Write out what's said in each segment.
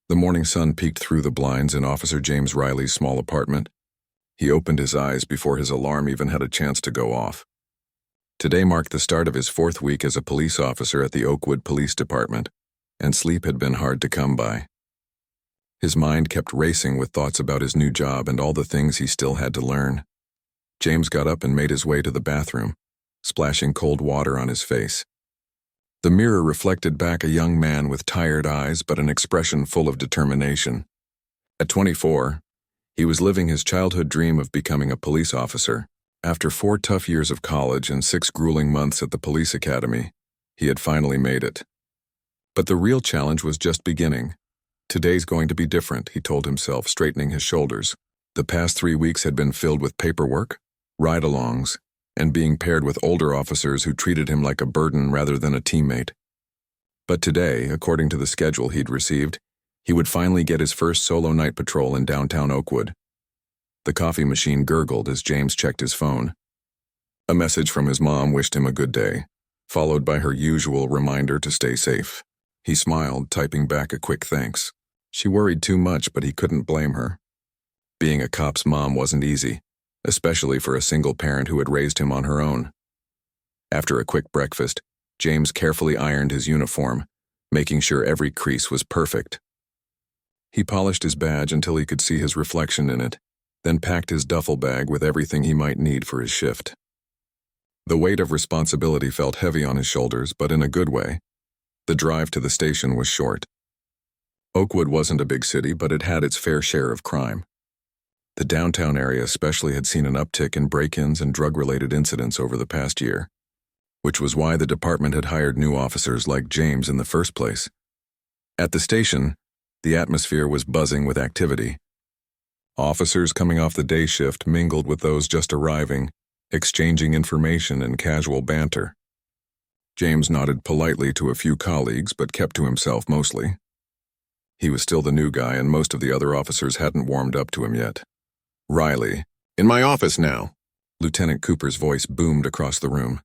The morning sun peeked through the blinds in Officer James Riley's small apartment. He opened his eyes before his alarm even had a chance to go off. Today marked the start of his 4th week as a police officer at the Oakwood Police Department, and sleep had been hard to come by. His mind kept racing with thoughts about his new job and all the things he still had to learn. James got up and made his way to the bathroom, splashing cold water on his face. The mirror reflected back a young man with tired eyes but an expression full of determination. At 24, he was living his childhood dream of becoming a police officer. After 4 tough years of college and 6 grueling months at the police academy, he had finally made it. But the real challenge was just beginning. Today's going to be different, he told himself, straightening his shoulders. The past 3 weeks had been filled with paperwork, ride-alongs, and being paired with older officers who treated him like a burden rather than a teammate. But today, according to the schedule he'd received, he would finally get his first solo night patrol in downtown Oakwood. The coffee machine gurgled as James checked his phone. A message from his mom wished him a good day, followed by her usual reminder to stay safe. He smiled, typing back a quick thanks. She worried too much, but he couldn't blame her. Being a cop's mom wasn't easy, especially for a single parent who had raised him on her own. After a quick breakfast, James carefully ironed his uniform, making sure every crease was perfect. He polished his badge until he could see his reflection in it, then packed his duffel bag with everything he might need for his shift. The weight of responsibility felt heavy on his shoulders, but in a good way. The drive to the station was short. Oakwood wasn't a big city, but it had its fair share of crime. The downtown area especially had seen an uptick in break-ins and drug-related incidents over the past year, which was why the department had hired new officers like James in the first place. At the station, the atmosphere was buzzing with activity. Officers coming off the day shift mingled with those just arriving, exchanging information and casual banter. James nodded politely to a few colleagues but kept to himself mostly. He was still the new guy and most of the other officers hadn't warmed up to him yet. Riley, in my office now. Lieutenant Cooper's voice boomed across the room.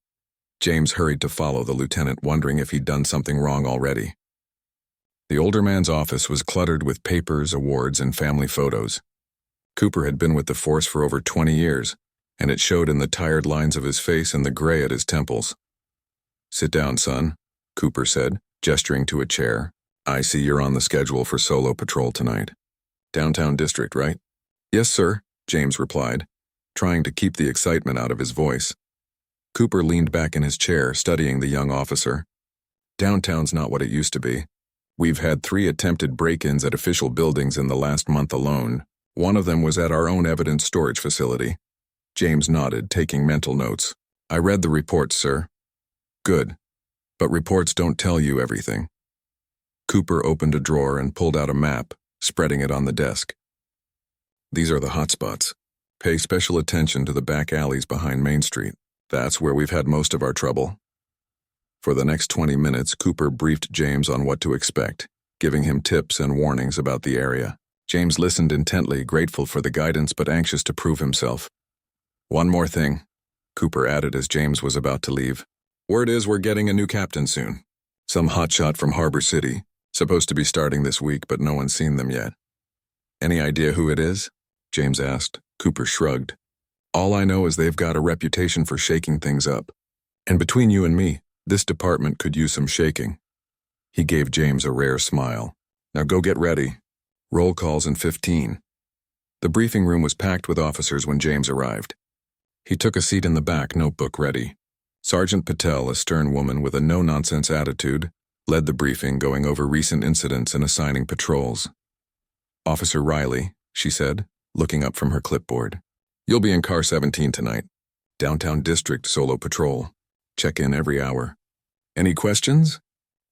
James hurried to follow the lieutenant, wondering if he'd done something wrong already. The older man's office was cluttered with papers, awards, and family photos. Cooper had been with the force for over 20 years, and it showed in the tired lines of his face and the gray at his temples. Sit down, son, Cooper said, gesturing to a chair. I see you're on the schedule for solo patrol tonight. Downtown district, right? Yes, sir, James replied, trying to keep the excitement out of his voice. Cooper leaned back in his chair, studying the young officer. Downtown's not what it used to be. We've had 3 attempted break-ins at official buildings in the last month alone. One of them was at our own evidence storage facility. James nodded, taking mental notes. I read the reports, sir. Good. But reports don't tell you everything. Cooper opened a drawer and pulled out a map, spreading it on the desk. These are the hotspots. Pay special attention to the back alleys behind Main Street. That's where we've had most of our trouble. For the next 20 minutes, Cooper briefed James on what to expect, giving him tips and warnings about the area. James listened intently, grateful for the guidance but anxious to prove himself. One more thing, Cooper added as James was about to leave. Word is we're getting a new captain soon. Some hotshot from Harbor City, supposed to be starting this week, but no one's seen them yet. Any idea who it is? James asked. Cooper shrugged. All I know is they've got a reputation for shaking things up. And between you and me, this department could use some shaking. He gave James a rare smile. Now go get ready. Roll calls in 15. The briefing room was packed with officers when James arrived. He took a seat in the back, notebook ready. Sergeant Patel, a stern woman with a no-nonsense attitude, led the briefing, going over recent incidents and assigning patrols. Officer Riley, she said, looking up from her clipboard. You'll be in car 17 tonight. Downtown District Solo Patrol. Check in every hour. Any questions?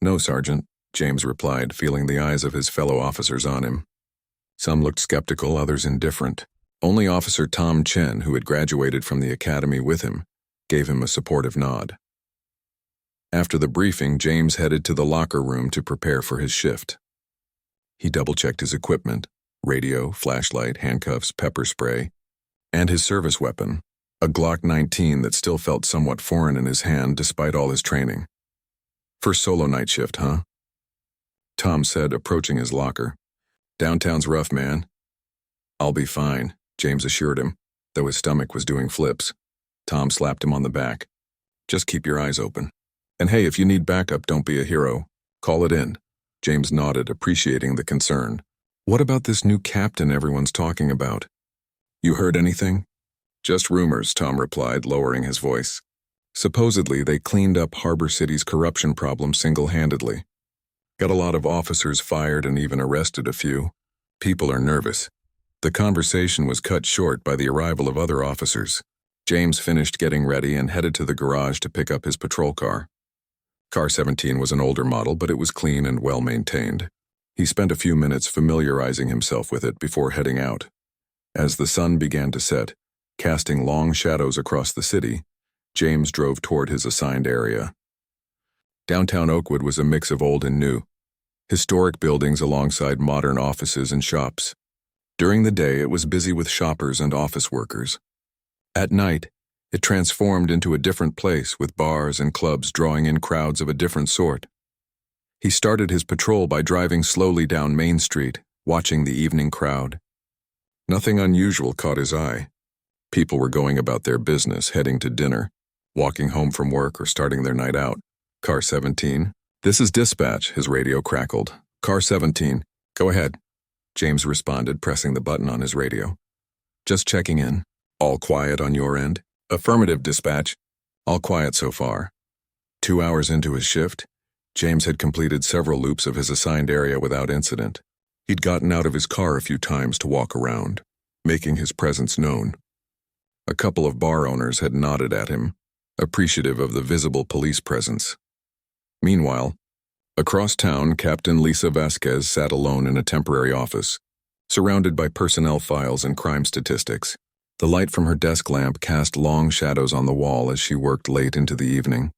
No, Sergeant, James replied, feeling the eyes of his fellow officers on him. Some looked skeptical, others indifferent. Only Officer Tom Chen, who had graduated from the academy with him, gave him a supportive nod. After the briefing, James headed to the locker room to prepare for his shift. He double-checked his equipment, radio, flashlight, handcuffs, pepper spray, and his service weapon, a Glock 19 that still felt somewhat foreign in his hand despite all his training. First solo night shift, huh? Tom said, approaching his locker. Downtown's rough, man. I'll be fine, James assured him, though his stomach was doing flips. Tom slapped him on the back. Just keep your eyes open. And hey, if you need backup, don't be a hero. Call it in. James nodded, appreciating the concern. What about this new captain everyone's talking about? You heard anything? Just rumors, Tom replied, lowering his voice. Supposedly, they cleaned up Harbor City's corruption problem single-handedly. Got a lot of officers fired and even arrested a few. People are nervous. The conversation was cut short by the arrival of other officers. James finished getting ready and headed to the garage to pick up his patrol car. Car 17 was an older model, but it was clean and well-maintained. He spent a few minutes familiarizing himself with it before heading out. As the sun began to set, casting long shadows across the city, James drove toward his assigned area. Downtown Oakwood was a mix of old and new. Historic buildings alongside modern offices and shops. During the day, it was busy with shoppers and office workers. At night, it transformed into a different place with bars and clubs drawing in crowds of a different sort. He started his patrol by driving slowly down Main Street, watching the evening crowd. Nothing unusual caught his eye. People were going about their business, heading to dinner, walking home from work, or starting their night out. Car 17. This is dispatch, his radio crackled. Car 17. Go ahead. James responded, pressing the button on his radio. Just checking in. All quiet on your end? Affirmative, dispatch. All quiet so far. 2 hours into his shift, James had completed several loops of his assigned area without incident. He'd gotten out of his car a few times to walk around, making his presence known. A couple of bar owners had nodded at him, appreciative of the visible police presence. Meanwhile, across town, Captain Lisa Vasquez sat alone in a temporary office, surrounded by personnel files and crime statistics. The light from her desk lamp cast long shadows on the wall as she worked late into the evening.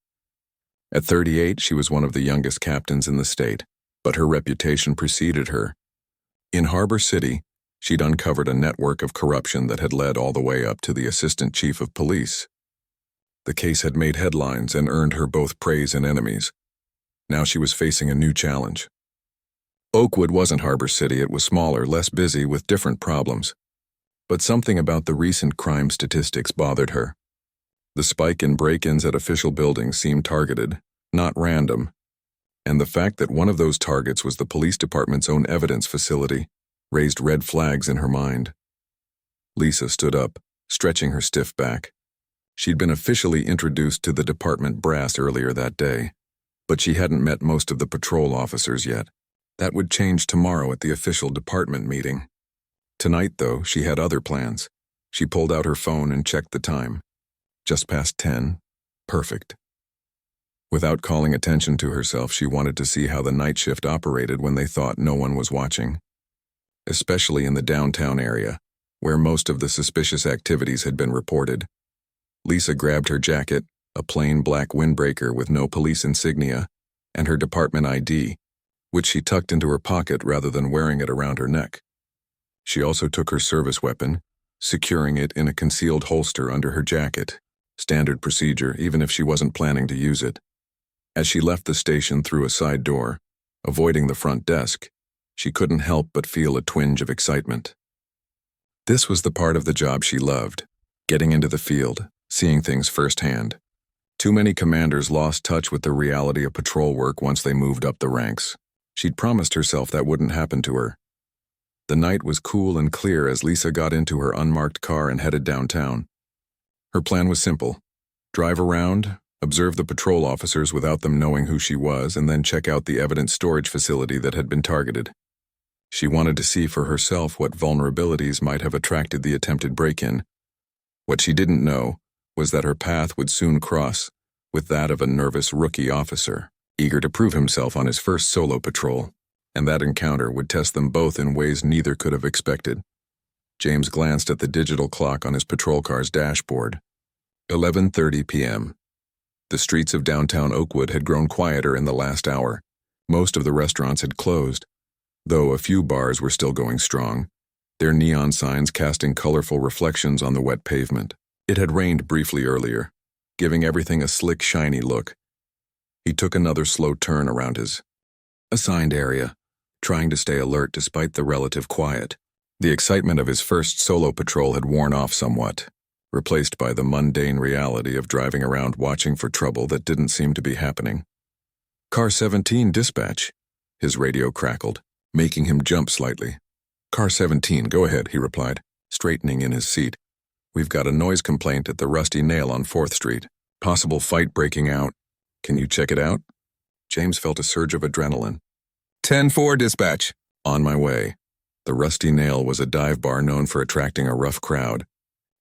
At 38, she was one of the youngest captains in the state, but her reputation preceded her. In Harbor City, she'd uncovered a network of corruption that had led all the way up to the assistant chief of police. The case had made headlines and earned her both praise and enemies. Now she was facing a new challenge. Oakwood wasn't Harbor City. It was smaller, less busy, with different problems. But something about the recent crime statistics bothered her. The spike in break-ins at official buildings seemed targeted, not random, and the fact that one of those targets was the police department's own evidence facility raised red flags in her mind. Lisa stood up, stretching her stiff back. She'd been officially introduced to the department brass earlier that day, but she hadn't met most of the patrol officers yet. That would change tomorrow at the official department meeting. Tonight, though, she had other plans. She pulled out her phone and checked the time. Just past 10. Perfect. Without calling attention to herself, she wanted to see how the night shift operated when they thought no one was watching. Especially in the downtown area, where most of the suspicious activities had been reported. Lisa grabbed her jacket, a plain black windbreaker with no police insignia, and her department ID, which she tucked into her pocket rather than wearing it around her neck. She also took her service weapon, securing it in a concealed holster under her jacket, standard procedure even if she wasn't planning to use it. As she left the station through a side door, avoiding the front desk, she couldn't help but feel a twinge of excitement. This was the part of the job she loved, getting into the field, seeing things firsthand. Too many commanders lost touch with the reality of patrol work once they moved up the ranks. She'd promised herself that wouldn't happen to her. The night was cool and clear as Lisa got into her unmarked car and headed downtown. Her plan was simple. Drive around, observe the patrol officers without them knowing who she was, and then check out the evidence storage facility that had been targeted. She wanted to see for herself what vulnerabilities might have attracted the attempted break-in. What she didn't know was that her path would soon cross with that of a nervous rookie officer, eager to prove himself on his first solo patrol. And that encounter would test them both in ways neither could have expected. James glanced at the digital clock on his patrol car's dashboard. 11:30 p.m. The streets of downtown Oakwood had grown quieter in the last hour. Most of the restaurants had closed, though a few bars were still going strong, their neon signs casting colorful reflections on the wet pavement. It had rained briefly earlier, giving everything a slick, shiny look. He took another slow turn around his assigned area, trying to stay alert despite the relative quiet. The excitement of his first solo patrol had worn off somewhat, replaced by the mundane reality of driving around watching for trouble that didn't seem to be happening. "Car 17, dispatch," his radio crackled, making him jump slightly. "Car 17, go ahead," he replied, straightening in his seat. "We've got a noise complaint at the Rusty Nail on 4th Street. Possible fight breaking out. Can you check it out?" James felt a surge of adrenaline. 10-4, dispatch. "On my way." The Rusty Nail was a dive bar known for attracting a rough crowd.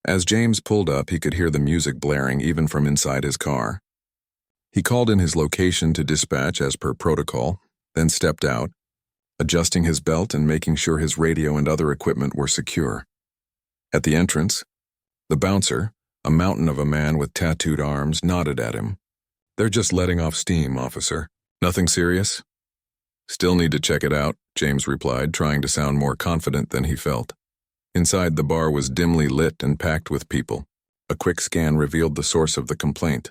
As James pulled up, he could hear the music blaring even from inside his car. He called in his location to dispatch as per protocol, then stepped out, adjusting his belt and making sure his radio and other equipment were secure. At the entrance, the bouncer, a mountain of a man with tattooed arms, nodded at him. "They're just letting off steam, officer. Nothing serious?" "Still need to check it out," James replied, trying to sound more confident than he felt. Inside, the bar was dimly lit and packed with people. A quick scan revealed the source of the complaint.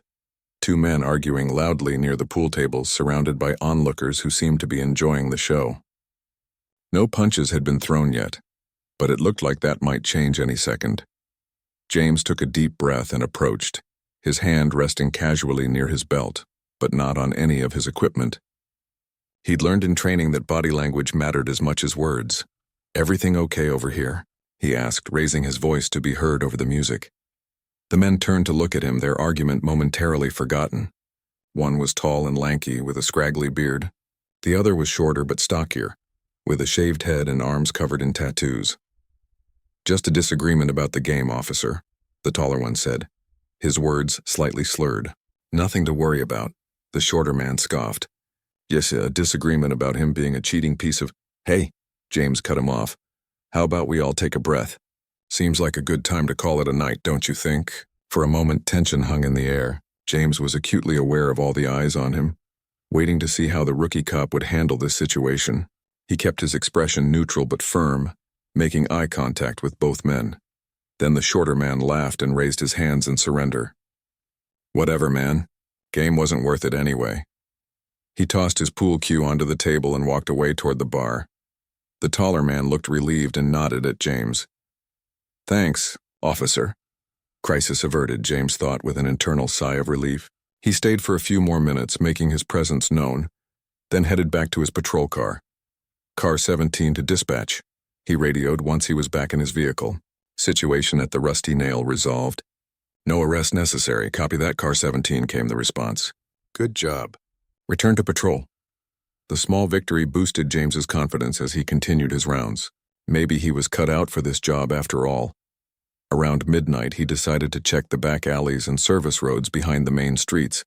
2 men arguing loudly near the pool tables, surrounded by onlookers who seemed to be enjoying the show. No punches had been thrown yet, but it looked like that might change any second. James took a deep breath and approached, his hand resting casually near his belt, but not on any of his equipment. He'd learned in training that body language mattered as much as words. "Everything okay over here?" he asked, raising his voice to be heard over the music. The men turned to look at him, their argument momentarily forgotten. One was tall and lanky, with a scraggly beard. The other was shorter but stockier, with a shaved head and arms covered in tattoos. "Just a disagreement about the game, officer," the taller one said, his words slightly slurred. "Nothing to worry about," the shorter man scoffed. "Yes, a disagreement about him being a cheating piece of—" "Hey," James cut him off. "How about we all take a breath? Seems like a good time to call it a night, don't you think?" For a moment, tension hung in the air. James was acutely aware of all the eyes on him, waiting to see how the rookie cop would handle this situation. He kept his expression neutral but firm, making eye contact with both men. Then the shorter man laughed and raised his hands in surrender. "Whatever, man. Game wasn't worth it anyway." He tossed his pool cue onto the table and walked away toward the bar. The taller man looked relieved and nodded at James. "Thanks, officer." Crisis averted, James thought with an internal sigh of relief. He stayed for a few more minutes, making his presence known, then headed back to his patrol car. "Car 17 to dispatch," he radioed once he was back in his vehicle. "Situation at the Rusty Nail resolved. No arrest necessary. Copy that, Car 17, came the response. "Good job. Return to patrol." The small victory boosted James's confidence as he continued his rounds. Maybe he was cut out for this job after all. Around midnight, he decided to check the back alleys and service roads behind the main streets,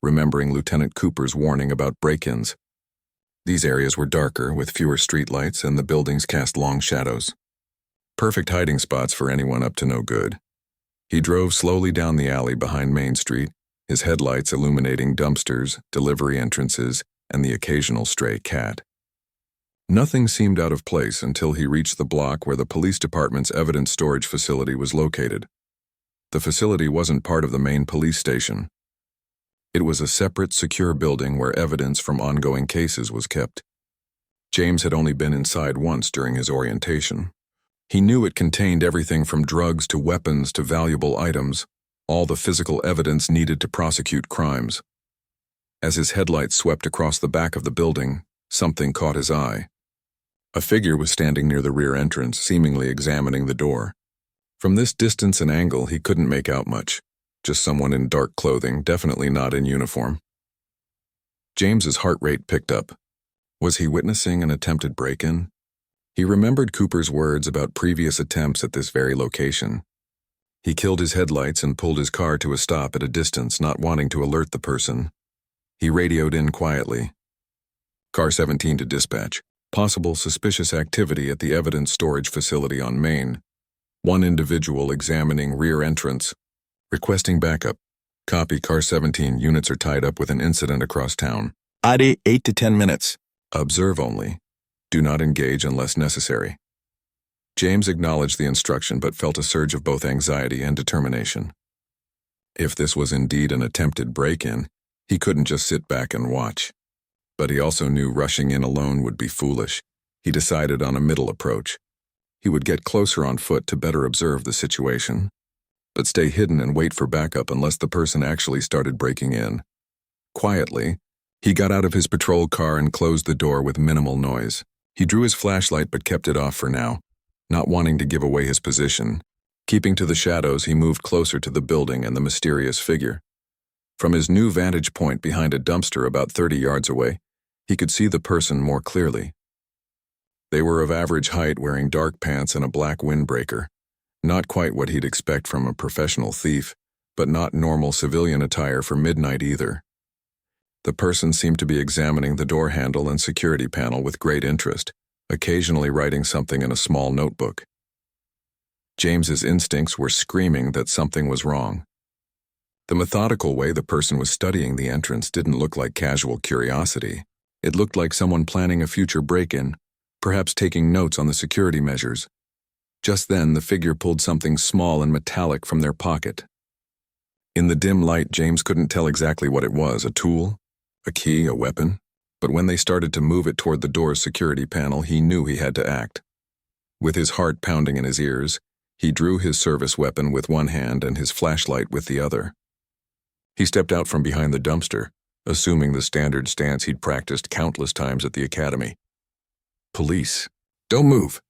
remembering Lieutenant Cooper's warning about break-ins. These areas were darker, with fewer streetlights, and the buildings cast long shadows. Perfect hiding spots for anyone up to no good. He drove slowly down the alley behind Main Street, his headlights illuminating dumpsters, delivery entrances, and the occasional stray cat. Nothing seemed out of place until he reached the block where the police department's evidence storage facility was located. The facility wasn't part of the main police station. It was a separate, secure building where evidence from ongoing cases was kept. James had only been inside once during his orientation. He knew it contained everything from drugs to weapons to valuable items, all the physical evidence needed to prosecute crimes. As his headlights swept across the back of the building, something caught his eye. A figure was standing near the rear entrance, seemingly examining the door. From this distance and angle, he couldn't make out much. Just someone in dark clothing, definitely not in uniform. James's heart rate picked up. Was he witnessing an attempted break-in? He remembered Cooper's words about previous attempts at this very location. He killed his headlights and pulled his car to a stop at a distance, not wanting to alert the person. He radioed in quietly. "Car 17 to dispatch. Possible suspicious activity at the evidence storage facility on Main. One individual examining rear entrance. Requesting backup. Copy, Car 17. Units are tied up with an incident across town. ID 8 to 10 minutes. Observe only. Do not engage unless necessary." James acknowledged the instruction but felt a surge of both anxiety and determination. If this was indeed an attempted break-in, he couldn't just sit back and watch. But he also knew rushing in alone would be foolish. He decided on a middle approach. He would get closer on foot to better observe the situation, but stay hidden and wait for backup unless the person actually started breaking in. Quietly, he got out of his patrol car and closed the door with minimal noise. He drew his flashlight but kept it off for now, not wanting to give away his position. Keeping to the shadows, he moved closer to the building and the mysterious figure. From his new vantage point behind a dumpster about 30 yards away, he could see the person more clearly. They were of average height, wearing dark pants and a black windbreaker. Not quite what he'd expect from a professional thief, but not normal civilian attire for midnight either. The person seemed to be examining the door handle and security panel with great interest, occasionally writing something in a small notebook. James's instincts were screaming that something was wrong. The methodical way the person was studying the entrance didn't look like casual curiosity. It looked like someone planning a future break-in, perhaps taking notes on the security measures. Just then, the figure pulled something small and metallic from their pocket. In the dim light, James couldn't tell exactly what it was, a tool, a key, a weapon. But when they started to move it toward the door's security panel, he knew he had to act. With his heart pounding in his ears, he drew his service weapon with one hand and his flashlight with the other. He stepped out from behind the dumpster, assuming the standard stance he'd practiced countless times at the academy. "Police, don't move,"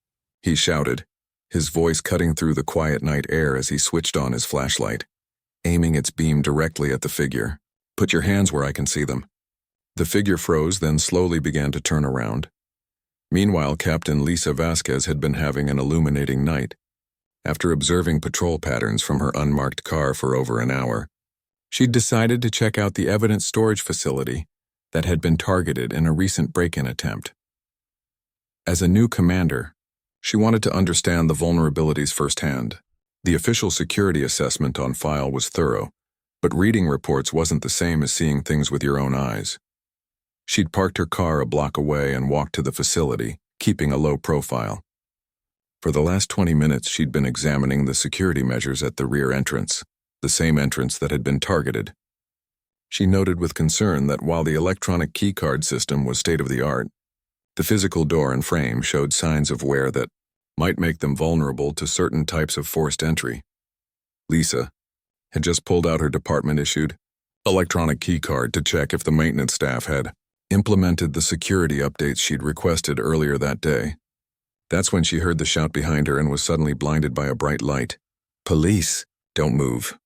he shouted, his voice cutting through the quiet night air as he switched on his flashlight, aiming its beam directly at the figure. "Put your hands where I can see them." The figure froze, then slowly began to turn around. Meanwhile, Captain Lisa Vasquez had been having an illuminating night. After observing patrol patterns from her unmarked car for over an hour, she'd decided to check out the evidence storage facility that had been targeted in a recent break-in attempt. As a new commander, she wanted to understand the vulnerabilities firsthand. The official security assessment on file was thorough, but reading reports wasn't the same as seeing things with your own eyes. She'd parked her car a block away and walked to the facility, keeping a low profile. For the last 20 minutes, she'd been examining the security measures at the rear entrance, the same entrance that had been targeted. She noted with concern that while the electronic keycard system was state-of-the-art, the physical door and frame showed signs of wear that might make them vulnerable to certain types of forced entry. Lisa had just pulled out her department-issued electronic keycard to check if the maintenance staff had implemented the security updates she'd requested earlier that day. That's when she heard the shout behind her and was suddenly blinded by a bright light. "Police, don't move.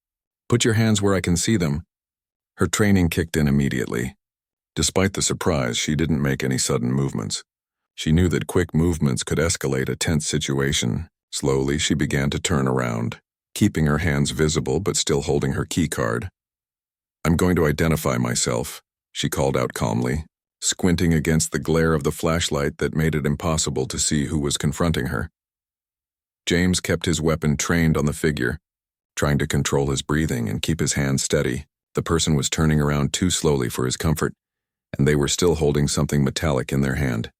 Put your hands where I can see them." Her training kicked in immediately. Despite the surprise, she didn't make any sudden movements. She knew that quick movements could escalate a tense situation. Slowly, she began to turn around, keeping her hands visible but still holding her keycard. "I'm going to identify myself," she called out calmly, squinting against the glare of the flashlight that made it impossible to see who was confronting her. James kept his weapon trained on the figure, trying to control his breathing and keep his hands steady. The person was turning around too slowly for his comfort, and they were still holding something metallic in their hand.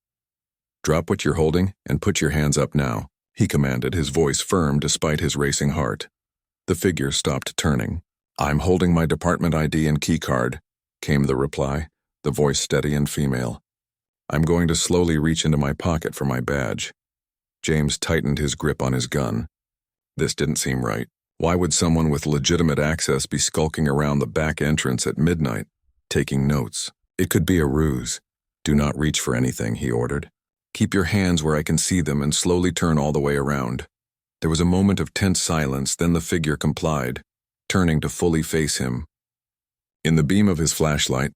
"Drop what you're holding and put your hands up now," he commanded, his voice firm despite his racing heart. The figure stopped turning. "I'm holding my department ID and keycard," came the reply, the voice steady and female. "I'm going to slowly reach into my pocket for my badge." James tightened his grip on his gun. This didn't seem right. Why would someone with legitimate access be skulking around the back entrance at midnight, taking notes? It could be a ruse. "Do not reach for anything," he ordered. "Keep your hands where I can see them and slowly turn all the way around." There was a moment of tense silence, then the figure complied, turning to fully face him. In the beam of his flashlight,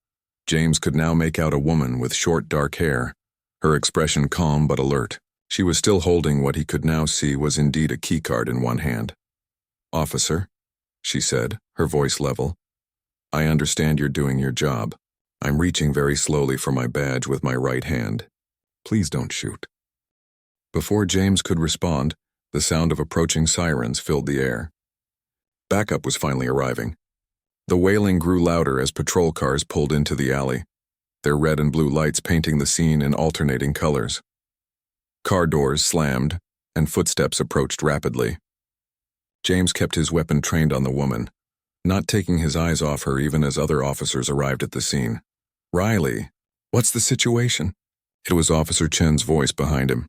James could now make out a woman with short dark hair, her expression calm but alert. She was still holding what he could now see was indeed a keycard in one hand. "Officer," she said, her voice level, "I understand you're doing your job. I'm reaching very slowly for my badge with my right hand. Please don't shoot." Before James could respond, the sound of approaching sirens filled the air. Backup was finally arriving. The wailing grew louder as patrol cars pulled into the alley, their red and blue lights painting the scene in alternating colors. Car doors slammed, and footsteps approached rapidly. James kept his weapon trained on the woman, not taking his eyes off her even as other officers arrived at the scene. "Riley, What's the situation? It was Officer Chen's voice behind him.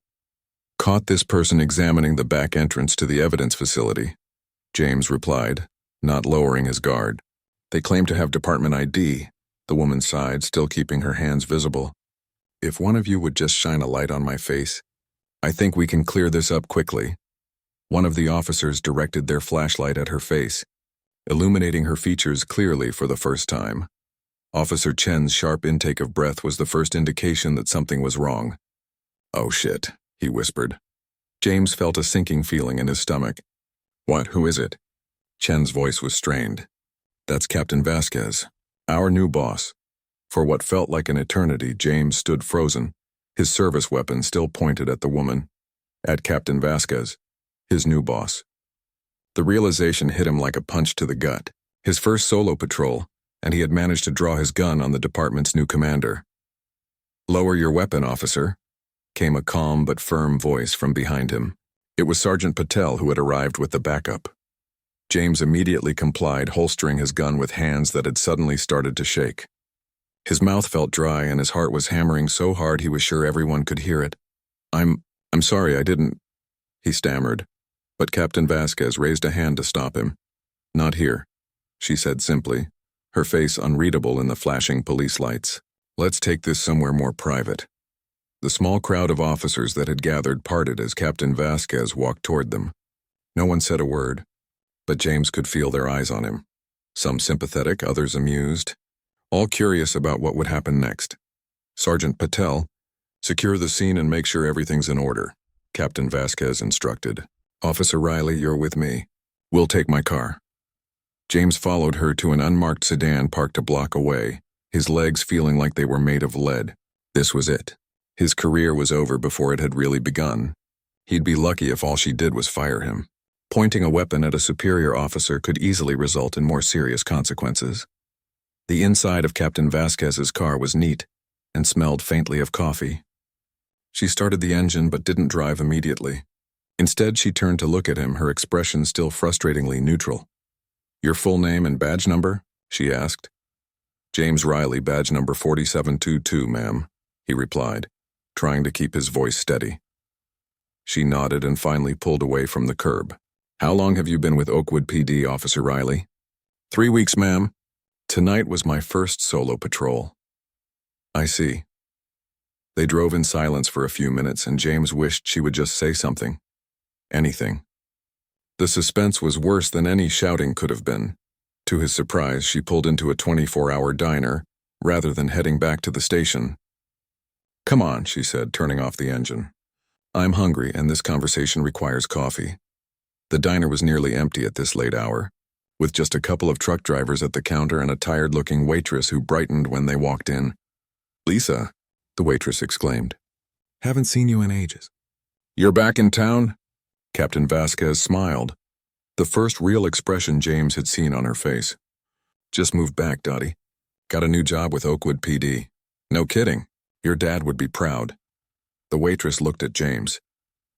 Caught this person examining the back entrance to the evidence facility, James replied, not lowering his guard. They claim to have department ID, the woman sighed, still keeping her hands visible. If one of you would just shine a light on my face, I think we can clear this up quickly. One of the officers directed their flashlight at her face, illuminating her features clearly for the first time. Officer Chen's sharp intake of breath was the first indication that something was wrong. "Oh shit," he whispered. James felt a sinking feeling in his stomach. "What? Who is it?" Chen's voice was strained. "That's Captain Vasquez, our new boss." For what felt like an eternity, James stood frozen, his service weapon still pointed at the woman, at Captain Vasquez, his new boss. The realization hit him like a punch to the gut. His first solo patrol, and he had managed to draw his gun on the department's new commander. "Lower your weapon, officer," came a calm but firm voice from behind him. It was Sergeant Patel who had arrived with the backup. James immediately complied, holstering his gun with hands that had suddenly started to shake. His mouth felt dry and his heart was hammering so hard he was sure everyone could hear it. I'm sorry, I didn't," he stammered. But Captain Vasquez raised a hand to stop him. "Not here," she said simply, her face unreadable in the flashing police lights. "Let's take this somewhere more private." The small crowd of officers that had gathered parted as Captain Vasquez walked toward them. No one said a word, but James could feel their eyes on him. Some sympathetic, others amused, all curious about what would happen next. "Sergeant Patel, secure the scene and make sure everything's in order," Captain Vasquez instructed. "Officer Riley, you're with me. We'll take my car." James followed her to an unmarked sedan parked a block away, his legs feeling like they were made of lead. This was it. His career was over before it had really begun. He'd be lucky if all she did was fire him. Pointing a weapon at a superior officer could easily result in more serious consequences. The inside of Captain Vasquez's car was neat and smelled faintly of coffee. She started the engine but didn't drive immediately. Instead, she turned to look at him, her expression still frustratingly neutral. "Your full name and badge number?" she asked. "James Riley, badge number 4722, ma'am," he replied, trying to keep his voice steady. She nodded and finally pulled away from the curb. "How long have you been with Oakwood PD, Officer Riley?" 3 weeks, ma'am. Tonight was my first solo patrol." "I see." They drove in silence for a few minutes, and James wished she would just say something. Anything. The suspense was worse than any shouting could have been. To his surprise, she pulled into a 24-hour diner, rather than heading back to the station. "Come on," she said, turning off the engine. "I'm hungry, and this conversation requires coffee." The diner was nearly empty at this late hour, with just a couple of truck drivers at the counter and a tired-looking waitress who brightened when they walked in. "Lisa," the waitress exclaimed. "Haven't seen you in ages." "You're back in town?" Captain Vasquez smiled, the first real expression James had seen on her face. "Just moved back, Dottie. Got a new job with Oakwood PD. No kidding. Your dad would be proud." The waitress looked at James.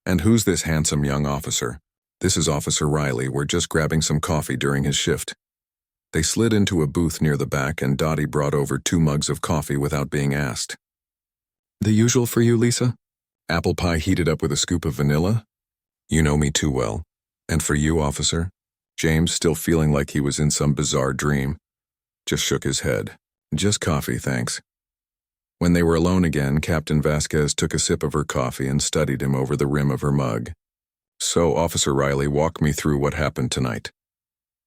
"And who's this handsome young officer?" "This is Officer Riley. We're just grabbing some coffee during his shift." They slid into a booth near the back, and Dottie brought over 2 mugs of coffee without being asked. "The usual for you, Lisa? Apple pie heated up with a scoop of vanilla?" "You know me too well. And for you, officer?" James, still feeling like he was in some bizarre dream, just shook his head. "Just coffee, thanks." When they were alone again, Captain Vasquez took a sip of her coffee and studied him over the rim of her mug. "So, Officer Riley, walk me through what happened tonight."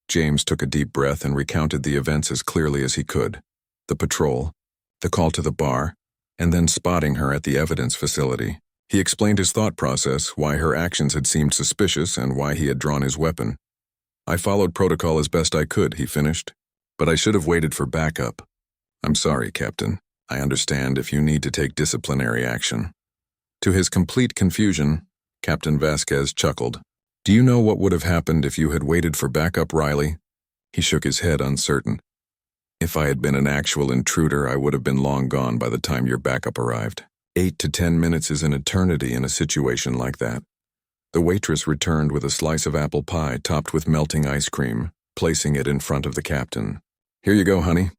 James took a deep breath and recounted the events as clearly as he could. The patrol, the call to the bar, and then spotting her at the evidence facility. He explained his thought process, why her actions had seemed suspicious, and why he had drawn his weapon. "I followed protocol as best I could," he finished. "But I should have waited for backup. I'm sorry, Captain. I understand if you need to take disciplinary action." To his complete confusion, Captain Vasquez chuckled. "Do you know what would have happened if you had waited for backup, Riley?" He shook his head, uncertain. "If I had been an actual intruder, I would have been long gone by the time your backup arrived. 8 to 10 minutes is an eternity in a situation like that." The waitress returned with a slice of apple pie topped with melting ice cream, placing it in front of the captain. "Here you go, honey."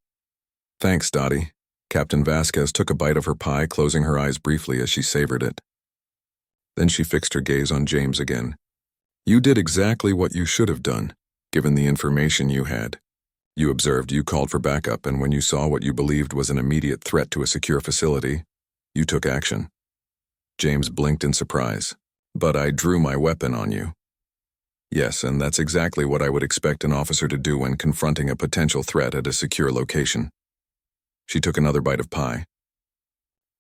"Thanks, Dottie." Captain Vasquez took a bite of her pie, closing her eyes briefly as she savored it. Then she fixed her gaze on James again. You did exactly what you should have done, given the information you had. You observed, you called for backup, and when you saw what you believed was an immediate threat to a secure facility, you took action. James blinked in surprise. But I drew my weapon on you. Yes, and that's exactly what I would expect an officer to do when confronting a potential threat at a secure location. She took another bite of pie.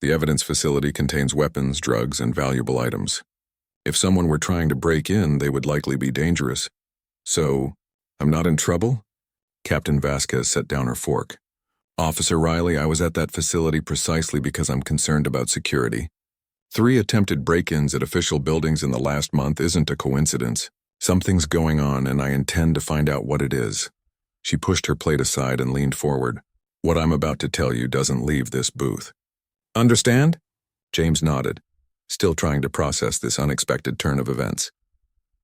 The evidence facility contains weapons, drugs, and valuable items. If someone were trying to break in, they would likely be dangerous. So, I'm not in trouble? Captain Vasquez set down her fork. Officer Riley, I was at that facility precisely because I'm concerned about security. 3 attempted break-ins at official buildings in the last month isn't a coincidence. Something's going on, and I intend to find out what it is. She pushed her plate aside and leaned forward. What I'm about to tell you doesn't leave this booth. Understand? James nodded, still trying to process this unexpected turn of events.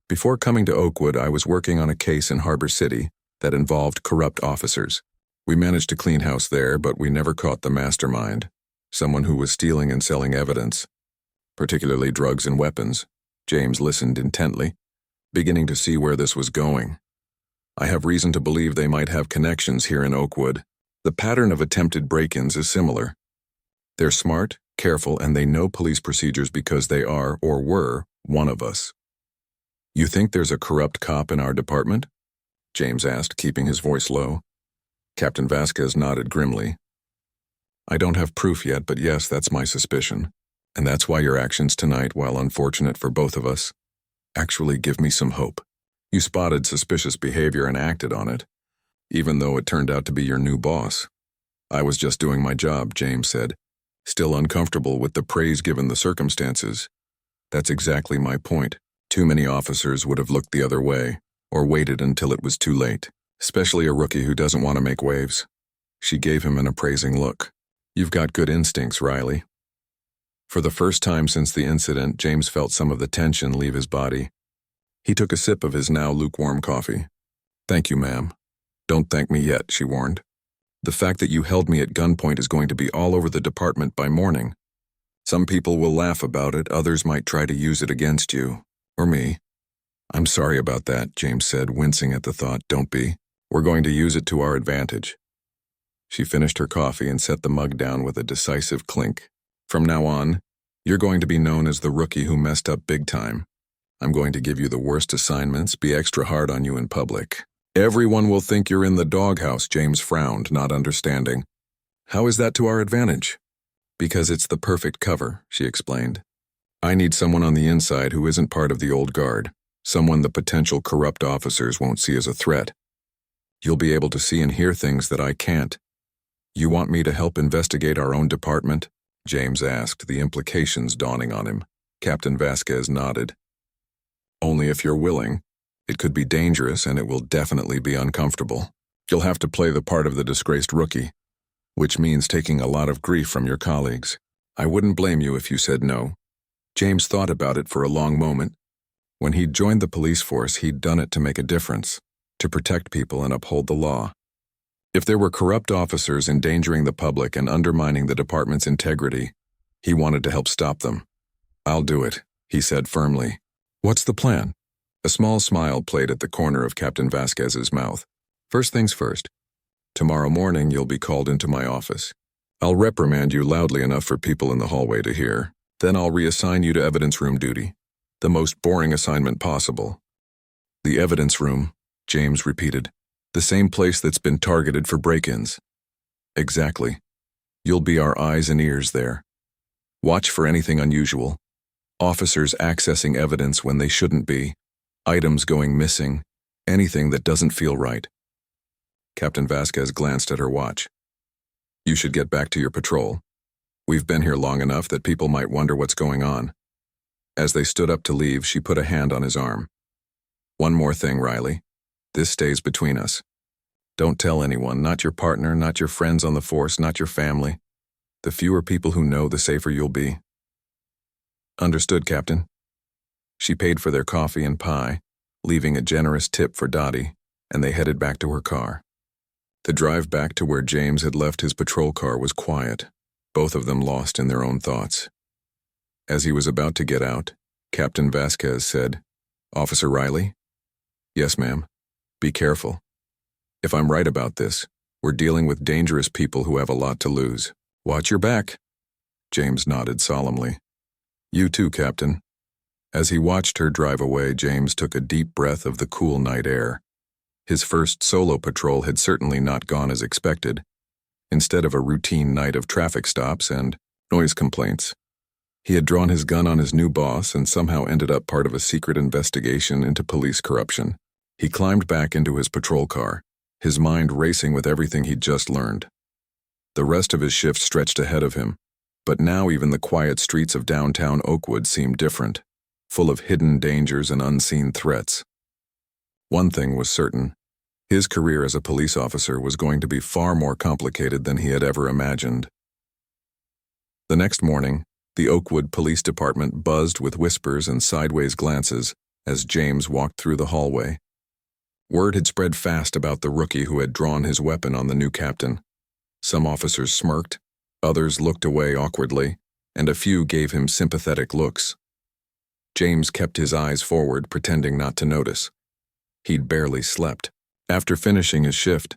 Before coming to Oakwood, I was working on a case in Harbor City that involved corrupt officers. We managed to clean house there, but we never caught the mastermind, someone who was stealing and selling evidence, particularly drugs and weapons. James listened intently, beginning to see where this was going. I have reason to believe they might have connections here in Oakwood. The pattern of attempted break-ins is similar. They're smart, careful, and they know police procedures because they are, or were, one of us. You think there's a corrupt cop in our department? James asked, keeping his voice low. Captain Vasquez nodded grimly. I don't have proof yet, but yes, that's my suspicion. And that's why your actions tonight, while unfortunate for both of us, actually give me some hope. You spotted suspicious behavior and acted on it, even though it turned out to be your new boss. I was just doing my job, James said, still uncomfortable with the praise given the circumstances. That's exactly my point. Too many officers would have looked the other way, or waited until it was too late, especially a rookie who doesn't want to make waves. She gave him an appraising look. You've got good instincts, Riley. For the first time since the incident, James felt some of the tension leave his body. He took a sip of his now lukewarm coffee. Thank you, ma'am. Don't thank me yet, she warned. The fact that you held me at gunpoint is going to be all over the department by morning. Some people will laugh about it, others might try to use it against you. Or me. I'm sorry about that, James said, wincing at the thought. Don't be. We're going to use it to our advantage. She finished her coffee and set the mug down with a decisive clink. From now on, you're going to be known as the rookie who messed up big time. I'm going to give you the worst assignments, be extra hard on you in public. Everyone will think you're in the doghouse, James frowned, not understanding. How is that to our advantage? Because it's the perfect cover, she explained. I need someone on the inside who isn't part of the old guard, someone the potential corrupt officers won't see as a threat. You'll be able to see and hear things that I can't. You want me to help investigate our own department? James asked, the implications dawning on him. Captain Vasquez nodded. Only if you're willing. It could be dangerous and it will definitely be uncomfortable. You'll have to play the part of the disgraced rookie, which means taking a lot of grief from your colleagues. I wouldn't blame you if you said no. James thought about it for a long moment. When he'd joined the police force, he'd done it to make a difference, to protect people and uphold the law. If there were corrupt officers endangering the public and undermining the department's integrity, he wanted to help stop them. I'll do it, he said firmly. What's the plan? A small smile played at the corner of Captain Vasquez's mouth. First things first. Tomorrow morning you'll be called into my office. I'll reprimand you loudly enough for people in the hallway to hear. Then I'll reassign you to evidence room duty. The most boring assignment possible. The evidence room, James repeated. The same place that's been targeted for break-ins. Exactly. You'll be our eyes and ears there. Watch for anything unusual. Officers accessing evidence when they shouldn't be. Items going missing. Anything that doesn't feel right. Captain Vasquez glanced at her watch. You should get back to your patrol. We've been here long enough that people might wonder what's going on. As they stood up to leave, she put a hand on his arm. One more thing, Riley. This stays between us. Don't tell anyone, not your partner, not your friends on the force, not your family. The fewer people who know, the safer you'll be. Understood, Captain. She paid for their coffee and pie, leaving a generous tip for Dottie, and they headed back to her car. The drive back to where James had left his patrol car was quiet, both of them lost in their own thoughts. As he was about to get out, Captain Vasquez said, "Officer Riley?" "Yes, ma'am. Be careful. If I'm right about this, we're dealing with dangerous people who have a lot to lose. Watch your back." James nodded solemnly. "You too, Captain." As he watched her drive away, James took a deep breath of the cool night air. His first solo patrol had certainly not gone as expected. Instead of a routine night of traffic stops and noise complaints, he had drawn his gun on his new boss and somehow ended up part of a secret investigation into police corruption. He climbed back into his patrol car, his mind racing with everything he'd just learned. The rest of his shift stretched ahead of him, but now even the quiet streets of downtown Oakwood seemed different, full of hidden dangers and unseen threats. One thing was certain. His career as a police officer was going to be far more complicated than he had ever imagined. The next morning, the Oakwood Police Department buzzed with whispers and sideways glances as James walked through the hallway. Word had spread fast about the rookie who had drawn his weapon on the new captain. Some officers smirked, others looked away awkwardly, and a few gave him sympathetic looks. James kept his eyes forward, pretending not to notice. He'd barely slept. After finishing his shift,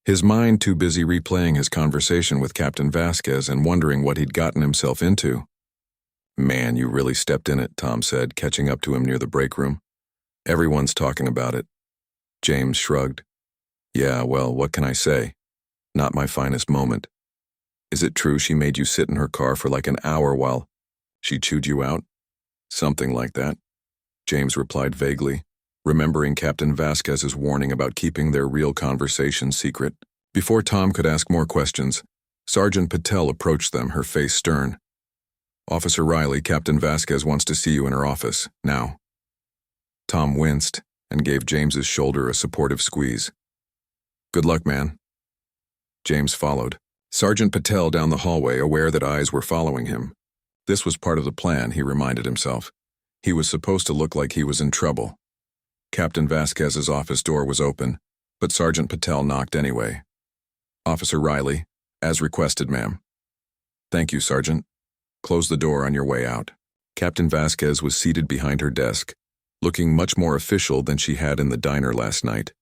his mind too busy replaying his conversation with Captain Vasquez and wondering what he'd gotten himself into. "Man, you really stepped in it," Tom said, catching up to him near the break room. "Everyone's talking about it." James shrugged. "Yeah, well, what can I say? Not my finest moment. Is it true she made you sit in her car for like an hour while she chewed you out?" "Something like that," James replied vaguely, remembering Captain Vasquez's warning about keeping their real conversation secret. Before Tom could ask more questions, Sergeant Patel approached them, her face stern. "Officer Riley, Captain Vasquez wants to see you in her office, now." Tom winced and gave James's shoulder a supportive squeeze. "Good luck, man." James followed. Sergeant Patel down the hallway, aware that eyes were following him. This was part of the plan, he reminded himself. He was supposed to look like he was in trouble. Captain Vasquez's office door was open, but Sergeant Patel knocked anyway. "Officer Riley, as requested, ma'am." "Thank you, Sergeant. Close the door on your way out." Captain Vasquez was seated behind her desk, looking much more official than she had in the diner last night.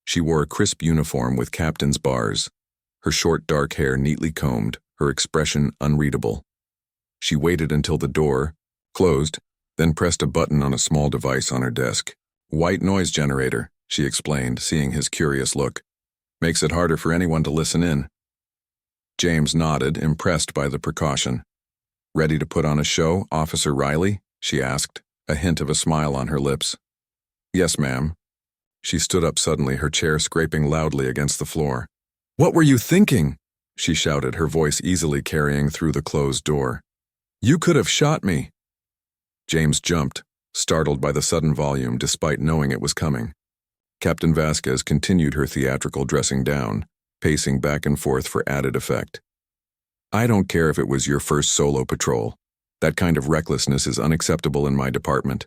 She wore a crisp uniform with captain's bars, her short dark hair neatly combed, her expression unreadable. She waited until the door closed, then pressed a button on a small device on her desk. "White noise generator," she explained, seeing his curious look. "Makes it harder for anyone to listen in." James nodded, impressed by the precaution. "Ready to put on a show, Officer Riley?" she asked, a hint of a smile on her lips. "Yes, ma'am." She stood up suddenly, her chair scraping loudly against the floor. "What were you thinking?" she shouted, her voice easily carrying through the closed door. "You could have shot me." James jumped, startled by the sudden volume despite knowing it was coming. Captain Vasquez continued her theatrical dressing down, pacing back and forth for added effect. "I don't care if it was your first solo patrol. That kind of recklessness is unacceptable in my department."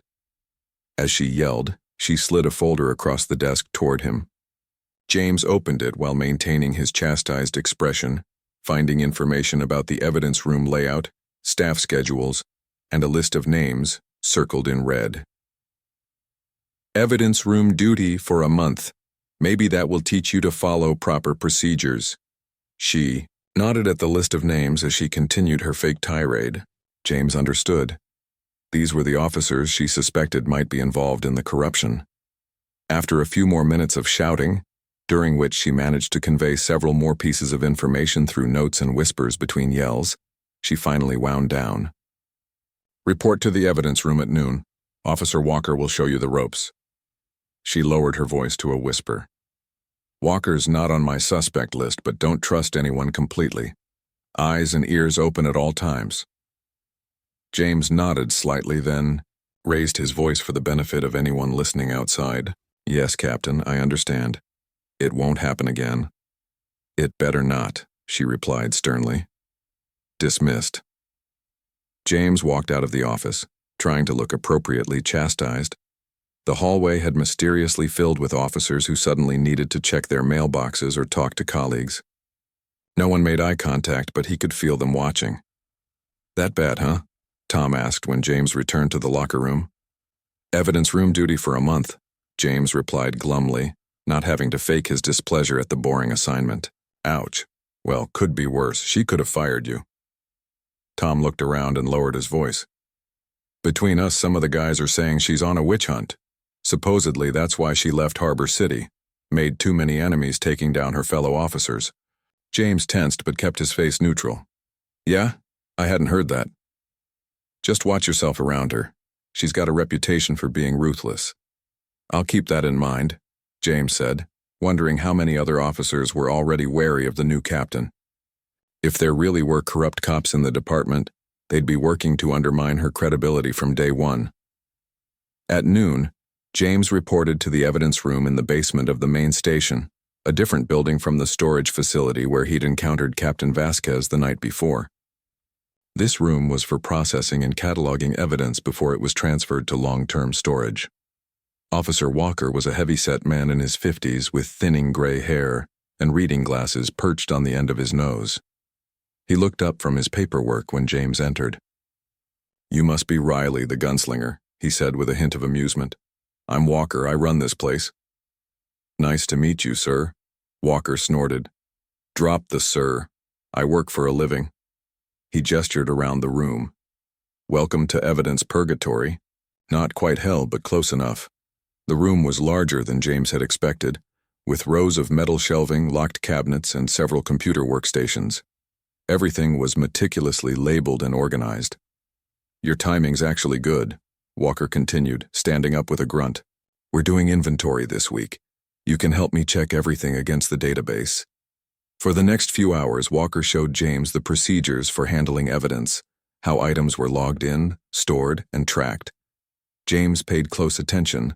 As she yelled, she slid a folder across the desk toward him. James opened it while maintaining his chastised expression, finding information about the evidence room layout, staff schedules, and a list of names circled in red. "Evidence room duty for a month. Maybe that will teach you to follow proper procedures." She nodded at the list of names as she continued her fake tirade. James understood. These were the officers she suspected might be involved in the corruption. After a few more minutes of shouting, during which she managed to convey several more pieces of information through notes and whispers between yells, she finally wound down. "Report to the evidence room at noon. Officer Walker will show you the ropes." She lowered her voice to a whisper. "Walker's not on my suspect list, but don't trust anyone completely. Eyes and ears open at all times." James nodded slightly, then raised his voice for the benefit of anyone listening outside. "Yes, Captain, I understand. It won't happen again." "It better not," she replied sternly. Dismissed. James walked out of the office, trying to look appropriately chastised. The hallway had mysteriously filled with officers who suddenly needed to check their mailboxes or talk to colleagues. No one made eye contact, but he could feel them watching. "That bad, huh?" Tom asked when James returned to the locker room. "Evidence room duty for a month," James replied glumly, not having to fake his displeasure at the boring assignment. "Ouch. Well, could be worse. She could have fired you." Tom looked around and lowered his voice. "Between us, some of the guys are saying she's on a witch hunt. Supposedly, that's why she left Harbor City. Made too many enemies taking down her fellow officers." James tensed but kept his face neutral. "Yeah? I hadn't heard that." "Just watch yourself around her. She's got a reputation for being ruthless." "I'll keep that in mind," James said, wondering how many other officers were already wary of the new captain. If there really were corrupt cops in the department, they'd be working to undermine her credibility from day one. At noon, James reported to the evidence room in the basement of the main station, a different building from the storage facility where he'd encountered Captain Vasquez the night before. This room was for processing and cataloging evidence before it was transferred to long-term storage. Officer Walker was a heavy-set man in his 50s with thinning gray hair and reading glasses perched on the end of his nose. He looked up from his paperwork when James entered. "You must be Riley, the gunslinger," he said with a hint of amusement. "I'm Walker. I run this place." "Nice to meet you, sir," Walker snorted. "Drop the sir. I work for a living." He gestured around the room. "Welcome to evidence purgatory. Not quite hell, but close enough." The room was larger than James had expected, with rows of metal shelving, locked cabinets, and several computer workstations. Everything was meticulously labeled and organized. "Your timing's actually good," Walker continued, standing up with a grunt. "We're doing inventory this week. You can help me check everything against the database." For the next few hours, Walker showed James the procedures for handling evidence, how items were logged in, stored, and tracked. James paid close attention,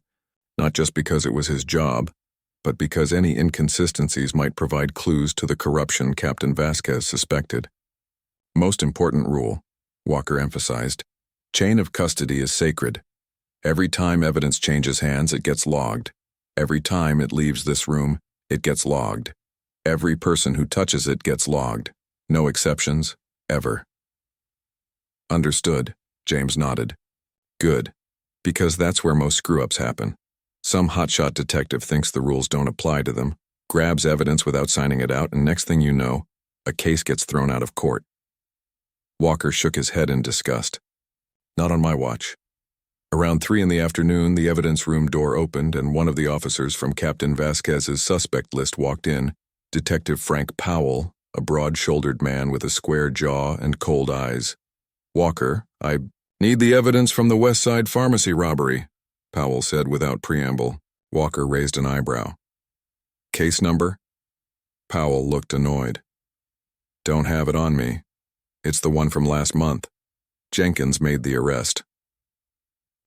not just because it was his job, but because any inconsistencies might provide clues to the corruption Captain Vasquez suspected. "Most important rule," Walker emphasized, "chain of custody is sacred. Every time evidence changes hands, it gets logged. Every time it leaves this room, it gets logged. Every person who touches it gets logged. No exceptions, ever." "Understood," James nodded. "Good, because that's where most screw-ups happen. Some hotshot detective thinks the rules don't apply to them, grabs evidence without signing it out, and next thing you know, a case gets thrown out of court." Walker shook his head in disgust. "Not on my watch." Around 3 in the afternoon, the evidence room door opened and one of the officers from Captain Vasquez's suspect list walked in, Detective Frank Powell, a broad-shouldered man with a square jaw and cold eyes. "Walker, I need the evidence from the West Side Pharmacy robbery," Powell said without preamble. Walker raised an eyebrow. "Case number?" Powell looked annoyed. "Don't have it on me. It's the one from last month. Jenkins made the arrest."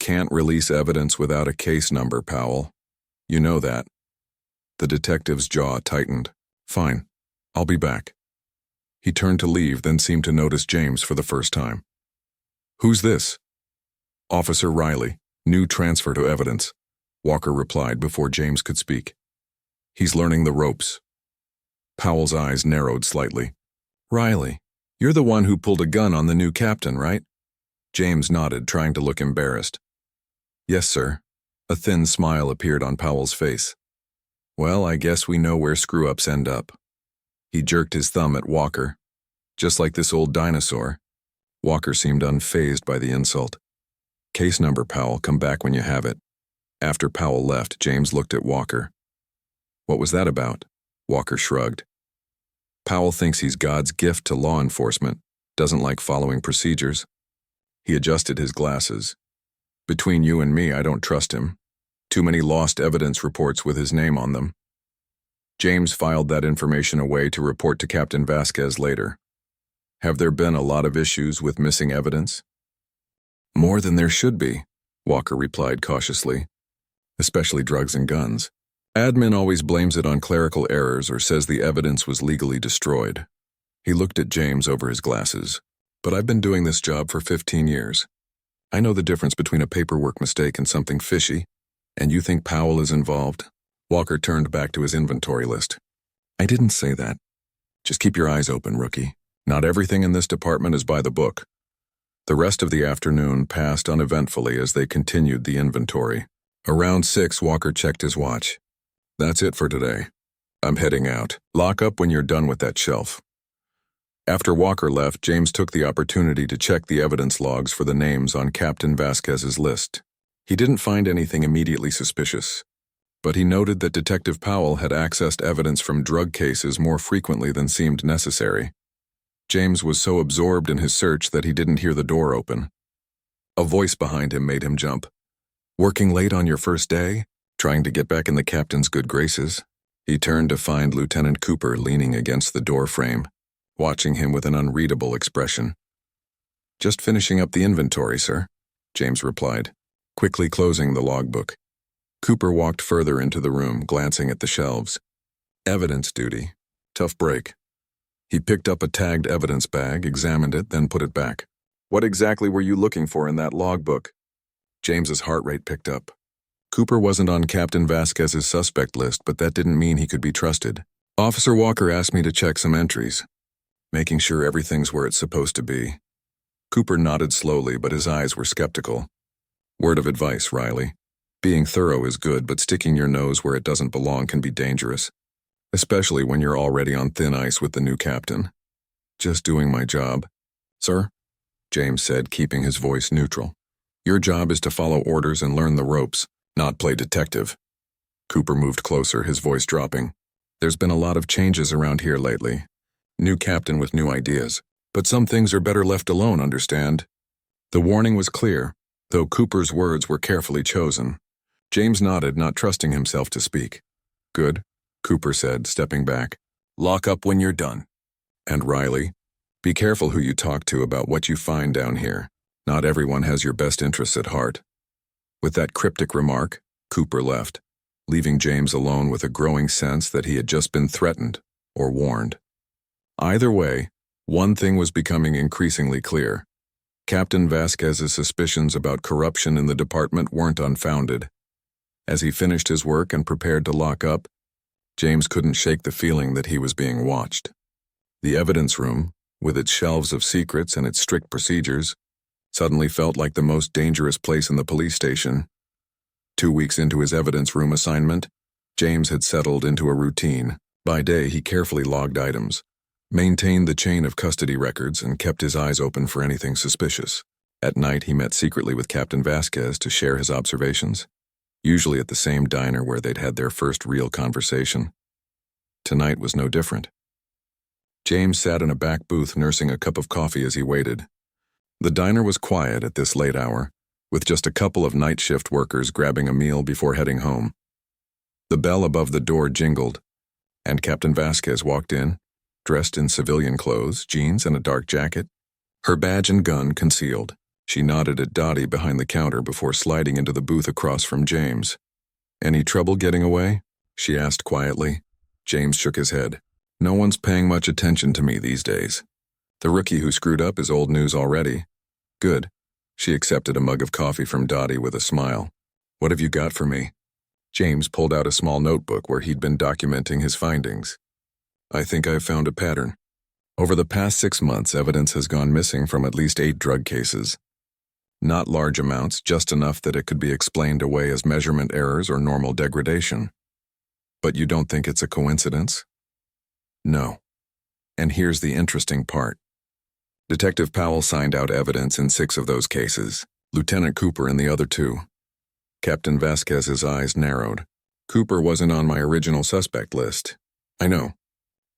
"Can't release evidence without a case number, Powell. You know that." The detective's jaw tightened. "Fine. I'll be back." He turned to leave, then seemed to notice James for the first time. "Who's this?" "Officer Riley, new transfer to evidence," Walker replied before James could speak. "He's learning the ropes." Powell's eyes narrowed slightly. "Riley, you're the one who pulled a gun on the new captain, right?" James nodded, trying to look embarrassed. "Yes, sir." A thin smile appeared on Powell's face. "Well, I guess we know where screw-ups end up." He jerked his thumb at Walker. "Just like this old dinosaur." Walker seemed unfazed by the insult. "Case number, Powell. Come back when you have it." After Powell left, James looked at Walker. "What was that about?" Walker shrugged. "Powell thinks he's God's gift to law enforcement, doesn't like following procedures." He adjusted his glasses. "Between you and me, I don't trust him. Too many lost evidence reports with his name on them." James filed that information away to report to Captain Vasquez later. "Have there been a lot of issues with missing evidence?" "More than there should be," Walker replied cautiously. "Especially drugs and guns. Admin always blames it on clerical errors or says the evidence was legally destroyed." He looked at James over his glasses. "But I've been doing this job for 15 years. I know the difference between a paperwork mistake and something fishy. And you think Powell is involved? Walker turned back to his inventory list. I didn't say that. Just keep your eyes open, rookie. Not everything in this department is by the book. The rest of the afternoon passed uneventfully as they continued the inventory. Around 6, Walker checked his watch. That's it for today. I'm heading out. Lock up when you're done with that shelf. After Walker left, James took the opportunity to check the evidence logs for the names on Captain Vasquez's list. He didn't find anything immediately suspicious, but he noted that Detective Powell had accessed evidence from drug cases more frequently than seemed necessary. James was so absorbed in his search that he didn't hear the door open. A voice behind him made him jump. Working late on your first day? Trying to get back in the captain's good graces? He turned to find Lieutenant Cooper leaning against the door frame, watching him with an unreadable expression. Just finishing up the inventory, sir, James replied, quickly closing the logbook. Cooper walked further into the room, glancing at the shelves. Evidence duty. Tough break. He picked up a tagged evidence bag, examined it, then put it back. What exactly were you looking for in that logbook? James's heart rate picked up. Cooper wasn't on Captain Vasquez's suspect list, but that didn't mean he could be trusted. Officer Walker asked me to check some entries, making sure everything's where it's supposed to be. Cooper nodded slowly, but his eyes were skeptical. Word of advice, Riley. Being thorough is good, but sticking your nose where it doesn't belong can be dangerous, especially when you're already on thin ice with the new captain. Just doing my job. Sir? James said, keeping his voice neutral. Your job is to follow orders and learn the ropes, not play detective. Cooper moved closer, his voice dropping. There's been a lot of changes around here lately. New captain with new ideas. But some things are better left alone, understand? The warning was clear, though Cooper's words were carefully chosen. James nodded, not trusting himself to speak. Good, Cooper said, stepping back. Lock up when you're done. And Riley, be careful who you talk to about what you find down here. Not everyone has your best interests at heart. With that cryptic remark, Cooper left, leaving James alone with a growing sense that he had just been threatened or warned. Either way, one thing was becoming increasingly clear. Captain Vasquez's suspicions about corruption in the department weren't unfounded. As he finished his work and prepared to lock up, James couldn't shake the feeling that he was being watched. The evidence room, with its shelves of secrets and its strict procedures, suddenly felt like the most dangerous place in the police station. 2 weeks into his evidence room assignment, James had settled into a routine. By day, he carefully logged items, maintained the chain of custody records, and kept his eyes open for anything suspicious. At night, he met secretly with Captain Vasquez to share his observations, usually at the same diner where they'd had their first real conversation. Tonight was no different. James sat in a back booth nursing a cup of coffee as he waited. The diner was quiet at this late hour, with just a couple of night shift workers grabbing a meal before heading home. The bell above the door jingled, and Captain Vasquez walked in, dressed in civilian clothes, jeans, and a dark jacket, her badge and gun concealed. She nodded at Dottie behind the counter before sliding into the booth across from James. Any trouble getting away? She asked quietly. James shook his head. No one's paying much attention to me these days. The rookie who screwed up is old news already. Good. She accepted a mug of coffee from Dottie with a smile. What have you got for me? James pulled out a small notebook where he'd been documenting his findings. I think I've found a pattern. Over the past 6 months, evidence has gone missing from at least 8 drug cases. Not large amounts, just enough that it could be explained away as measurement errors or normal degradation. But you don't think it's a coincidence? No. And here's the interesting part. Detective Powell signed out evidence in 6 of those cases, Lieutenant Cooper in the other 2. Captain Vasquez's eyes narrowed. Cooper wasn't on my original suspect list. I know.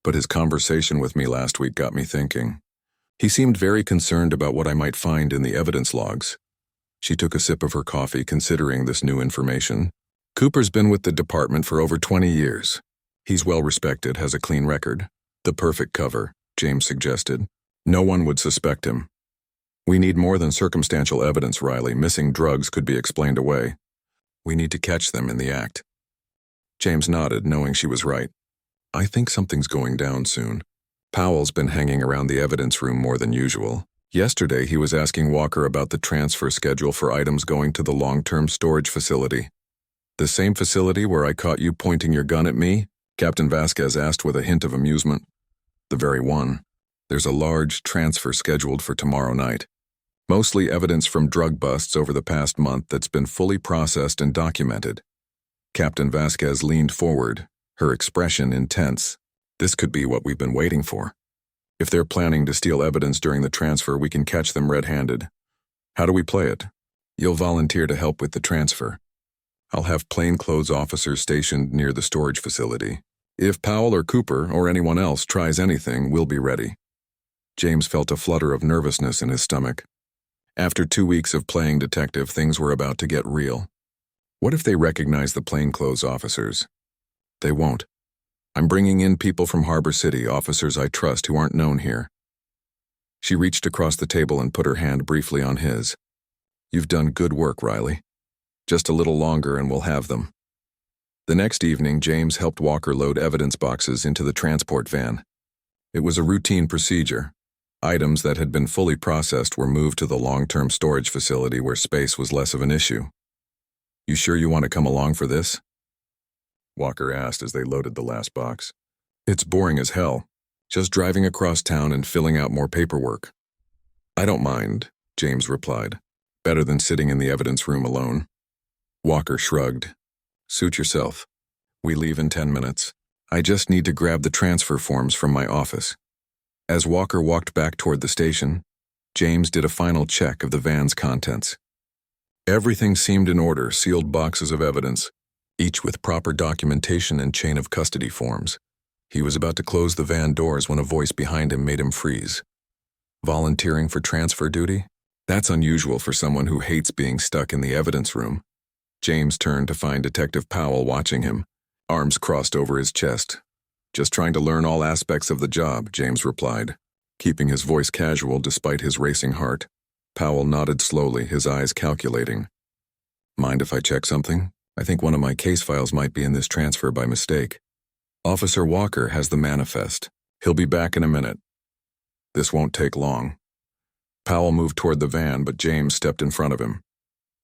But his conversation with me last week got me thinking. He seemed very concerned about what I might find in the evidence logs. She took a sip of her coffee, considering this new information. Cooper's been with the department for over 20 years. He's well respected, has a clean record. The perfect cover, James suggested. No one would suspect him. We need more than circumstantial evidence, Riley. Missing drugs could be explained away. We need to catch them in the act. James nodded, knowing she was right. I think something's going down soon. Powell's been hanging around the evidence room more than usual. Yesterday, he was asking Walker about the transfer schedule for items going to the long-term storage facility. The same facility where I caught you pointing your gun at me? Captain Vasquez asked with a hint of amusement. The very one. There's a large transfer scheduled for tomorrow night. Mostly evidence from drug busts over the past month that's been fully processed and documented. Captain Vasquez leaned forward, her expression intense. This could be what we've been waiting for. If they're planning to steal evidence during the transfer, we can catch them red-handed. How do we play it? You'll volunteer to help with the transfer. I'll have plainclothes officers stationed near the storage facility. If Powell or Cooper or anyone else tries anything, we'll be ready. James felt a flutter of nervousness in his stomach. After 2 weeks of playing detective, things were about to get real. What if they recognize the plainclothes officers? They won't. I'm bringing in people from Harbor City, officers I trust who aren't known here. She reached across the table and put her hand briefly on his. You've done good work, Riley. Just a little longer and we'll have them. The next evening, James helped Walker load evidence boxes into the transport van. It was a routine procedure. Items that had been fully processed were moved to the long-term storage facility where space was less of an issue. You sure you want to come along for this? Walker asked as they loaded the last box. It's boring as hell, just driving across town and filling out more paperwork. I don't mind, James replied. Better than sitting in the evidence room alone. Walker shrugged. Suit yourself. We leave in 10 minutes. I just need to grab the transfer forms from my office. As Walker walked back toward the station, James did a final check of the van's contents. Everything seemed in order, sealed boxes of evidence, each with proper documentation and chain of custody forms. He was about to close the van doors when a voice behind him made him freeze. Volunteering for transfer duty? That's unusual for someone who hates being stuck in the evidence room. James turned to find Detective Powell watching him, arms crossed over his chest. Just trying to learn all aspects of the job, James replied, keeping his voice casual despite his racing heart. Powell nodded slowly, his eyes calculating. Mind if I check something? I think one of my case files might be in this transfer by mistake. Officer Walker has the manifest. He'll be back in a minute. This won't take long. Powell moved toward the van, but James stepped in front of him.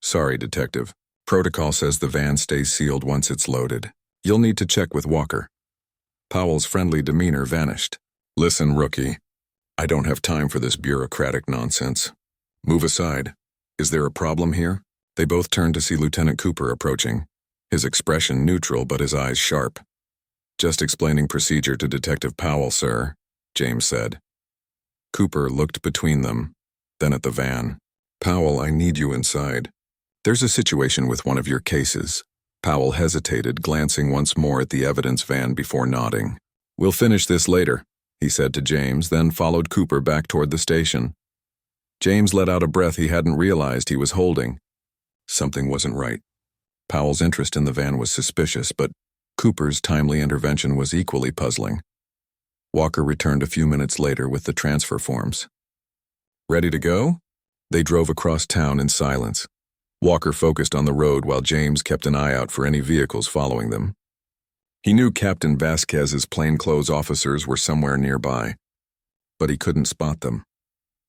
Sorry, Detective. Protocol says the van stays sealed once it's loaded. You'll need to check with Walker. Powell's friendly demeanor vanished. Listen, rookie. I don't have time for this bureaucratic nonsense. Move aside. Is there a problem here? They both turned to see Lieutenant Cooper approaching, his expression neutral but his eyes sharp. Just explaining procedure to Detective Powell, sir, James said. Cooper looked between them, then at the van. Powell, I need you inside. There's a situation with one of your cases. Powell hesitated, glancing once more at the evidence van before nodding. We'll finish this later, he said to James, then followed Cooper back toward the station. James let out a breath he hadn't realized he was holding. Something wasn't right. Powell's interest in the van was suspicious, but Cooper's timely intervention was equally puzzling. Walker returned a few minutes later with the transfer forms. Ready to go? They drove across town in silence. Walker focused on the road while James kept an eye out for any vehicles following them. He knew Captain Vasquez's plainclothes officers were somewhere nearby, but he couldn't spot them.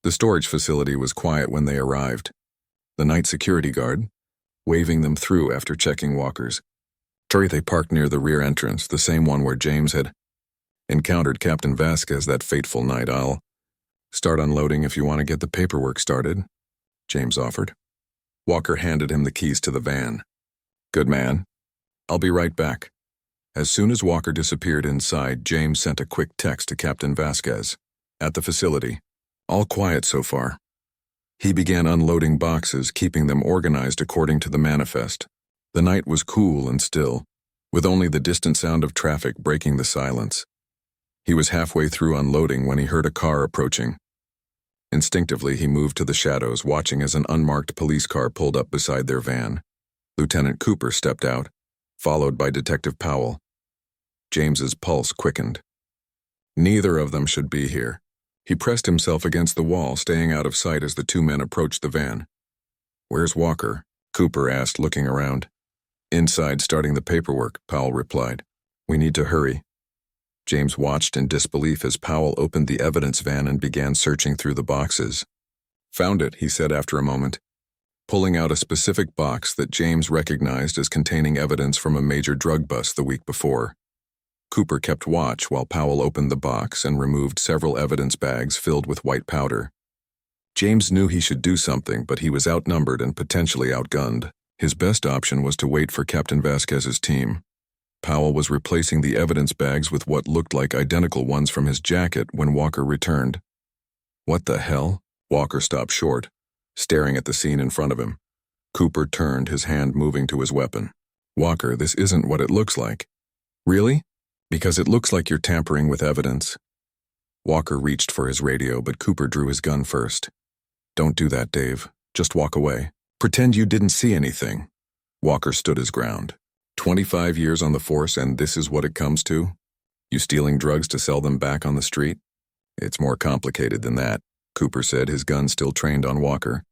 The storage facility was quiet when they arrived. The night security guard, waving them through after checking Walker's. They parked near the rear entrance, the same one where James had encountered Captain Vasquez that fateful night. I'll start unloading if you want to get the paperwork started, James offered. Walker handed him the keys to the van. Good man. I'll be right back. As soon as Walker disappeared inside, James sent a quick text to Captain Vasquez. At the facility. All quiet so far. He began unloading boxes, keeping them organized according to the manifest. The night was cool and still, with only the distant sound of traffic breaking the silence. He was halfway through unloading when he heard a car approaching. Instinctively, he moved to the shadows, watching as an unmarked police car pulled up beside their van. Lieutenant Cooper stepped out, followed by Detective Powell. James's pulse quickened. Neither of them should be here. He pressed himself against the wall, staying out of sight as the two men approached the van. Where's Walker? Cooper asked, looking around. Inside, starting the paperwork, Powell replied. We need to hurry. James watched in disbelief as Powell opened the evidence van and began searching through the boxes. Found it, he said after a moment. pulling out a specific box that James recognized as containing evidence from a major drug bust the week before. Cooper kept watch while Powell opened the box and removed several evidence bags filled with white powder. James knew he should do something, but he was outnumbered and potentially outgunned. His best option was to wait for Captain Vasquez's team. Powell was replacing the evidence bags with what looked like identical ones from his jacket when Walker returned. What the hell? Walker stopped short, staring at the scene in front of him. Cooper turned, his hand moving to his weapon. Walker, this isn't what it looks like. Really? Because it looks like you're tampering with evidence. Walker reached for his radio, but Cooper drew his gun first. Don't do that, Dave. Just walk away. Pretend you didn't see anything. Walker stood his ground. 25 years on the force, and this is what it comes to? You stealing drugs to sell them back on the street? It's more complicated than that, Cooper said, his gun still trained on Walker.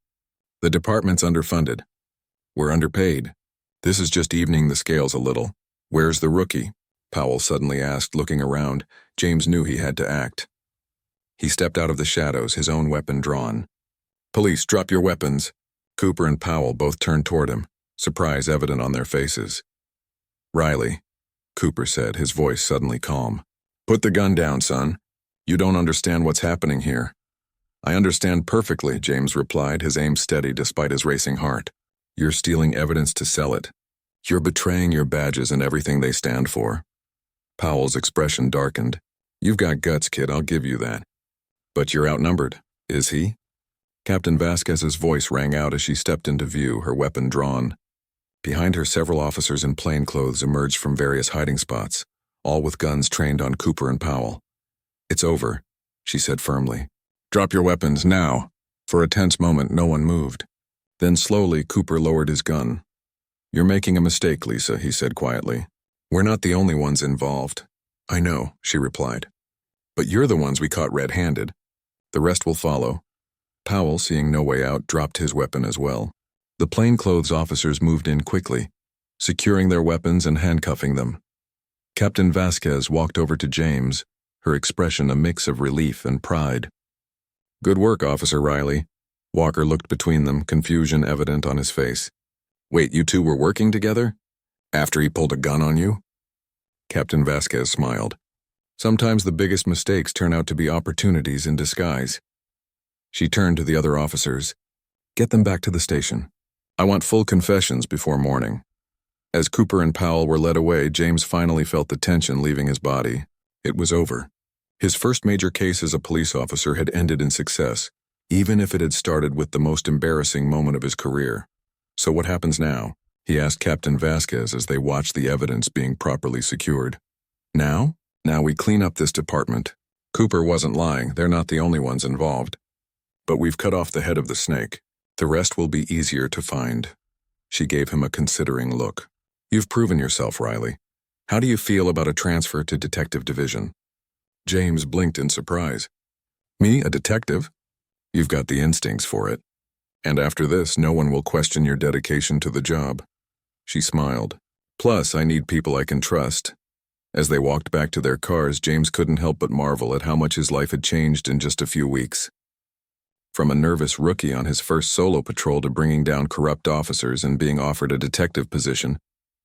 The department's underfunded. We're underpaid. This is just evening the scales a little. Where's the rookie? Powell suddenly asked, looking around. James knew he had to act. He stepped out of the shadows, his own weapon drawn. Police, drop your weapons. Cooper and Powell both turned toward him, surprise evident on their faces. Riley, Cooper said, his voice suddenly calm. Put the gun down, son. You don't understand what's happening here. I understand perfectly, James replied, his aim steady despite his racing heart. You're stealing evidence to sell it. You're betraying your badges and everything they stand for. Powell's expression darkened. You've got guts, kid, I'll give you that. But you're outnumbered, is he? Captain Vasquez's voice rang out as she stepped into view, her weapon drawn. Behind her, several officers in plainclothes emerged from various hiding spots, all with guns trained on Cooper and Powell. It's over, she said firmly. Drop your weapons, now. For a tense moment, no one moved. Then slowly, Cooper lowered his gun. You're making a mistake, Lisa, he said quietly. We're not the only ones involved. I know, she replied. But you're the ones we caught red-handed. The rest will follow. Powell, seeing no way out, dropped his weapon as well. The plainclothes officers moved in quickly, securing their weapons and handcuffing them. Captain Vasquez walked over to James, her expression a mix of relief and pride. Good work, Officer Riley. Walker looked between them, confusion evident on his face. Wait, you two were working together? After he pulled a gun on you? Captain Vasquez smiled. Sometimes the biggest mistakes turn out to be opportunities in disguise. She turned to the other officers. Get them back to the station. I want full confessions before morning. As Cooper and Powell were led away, James finally felt the tension leaving his body. It was over. His first major case as a police officer had ended in success, even if it had started with the most embarrassing moment of his career. So what happens now? He asked Captain Vasquez as they watched the evidence being properly secured. Now? Now we clean up this department. Cooper wasn't lying, they're not the only ones involved. But we've cut off the head of the snake. The rest will be easier to find. She gave him a considering look. You've proven yourself, Riley. How do you feel about a transfer to Detective Division? James blinked in surprise. Me, a detective? You've got the instincts for it. And after this, no one will question your dedication to the job. She smiled. Plus, I need people I can trust. As they walked back to their cars, James couldn't help but marvel at how much his life had changed in just a few weeks. From a nervous rookie on his first solo patrol to bringing down corrupt officers and being offered a detective position,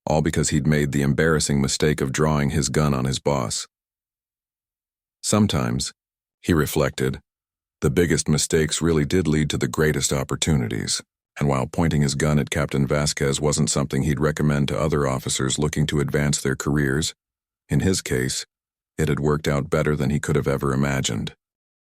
all because he'd made the embarrassing mistake of drawing his gun on his boss. Sometimes, he reflected, the biggest mistakes really did lead to the greatest opportunities, and while pointing his gun at Captain Vasquez wasn't something he'd recommend to other officers looking to advance their careers, in his case, it had worked out better than he could have ever imagined.